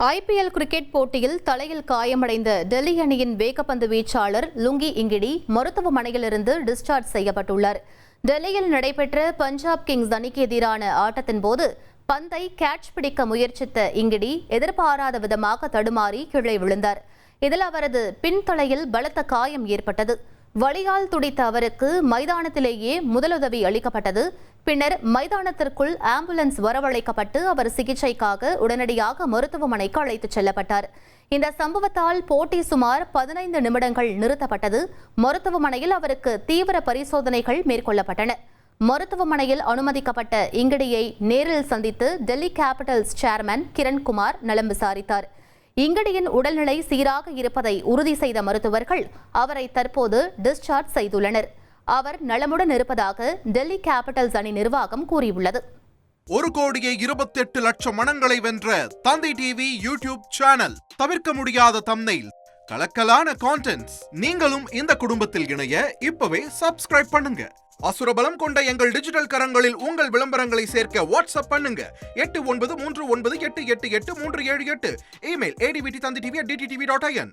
IPL cricket போட்டியில் தலையில் காயமடைந்த டெல்லி அணியின் வேகப்பந்து வீச்சாளர் லுங்கி இங்கிடி மருத்துவமனையிலிருந்து டிஸ்சார்ஜ் செய்யப்பட்டுள்ளார். டெல்லியில் நடைபெற்ற பஞ்சாப் கிங்ஸ் அணிக்கு எதிரான ஆட்டத்தின் போது பந்தை கேட்ச் பிடிக்க முயற்சித்த இங்கிடி எதிர்பாராத விதமாக தடுமாறி கீழே விழுந்தார். இதில் அவரது பின்தலையில் பலத்த காயம் ஏற்பட்டது. வலியால் துடித்த அவருக்கு மைதானத்திலேயே முதலுதவி அளிக்கப்பட்டது. பின்னர் மைதானத்திற்குள் ஆம்புலன்ஸ் வரவழைக்கப்பட்டு அவர் சிகிச்சைக்காக உடனடியாக மருத்துவமனைக்கு அழைத்துச் செல்லப்பட்டார். இந்த சம்பவத்தால் போட்டி சுமார் 15 நிமிடங்கள் நிறுத்தப்பட்டது. மருத்துவமனையில் அவருக்கு தீவிர பரிசோதனைகள் மேற்கொள்ளப்பட்டன. மருத்துவமனையில் அனுமதிக்கப்பட்ட இங்கிடியை நேரில் சந்தித்து டெல்லி கேபிட்டல்ஸ் சேர்மன் கிரண்குமார் நலம் விசாரித்தார். இங்கிடியின் உடல்நிலை சீராக இருப்பதை உறுதி செய்த மருத்துவர்கள் அவரை தற்போது டிஸ்சார்ஜ் செய்துள்ளனர். அவர் நலமுடன் இருப்பதாக டெல்லி கேபிட்டல்ஸ் அணி நிர்வாகம் கூறியுள்ளது. 1,28,00,000 மனங்களை வென்ற தந்தி டிவி யூடியூப் சேனல். தவிர்க்க முடியாத தம்ப்நெயில், கலக்கலான கான்டென்ட்ஸ். நீங்களும் இந்த குடும்பத்தில் இணைய இப்பவே சப்ஸ்கிரைப் பண்ணுங்க. அசுரபலம் கொண்ட எங்கள் டிஜிட்டல் கரங்களில் உங்கள் விளம்பரங்களை சேர்க்க வாட்ஸ்அப் பண்ணுங்க. 8939888378. Email advtthanditv@dttv.in.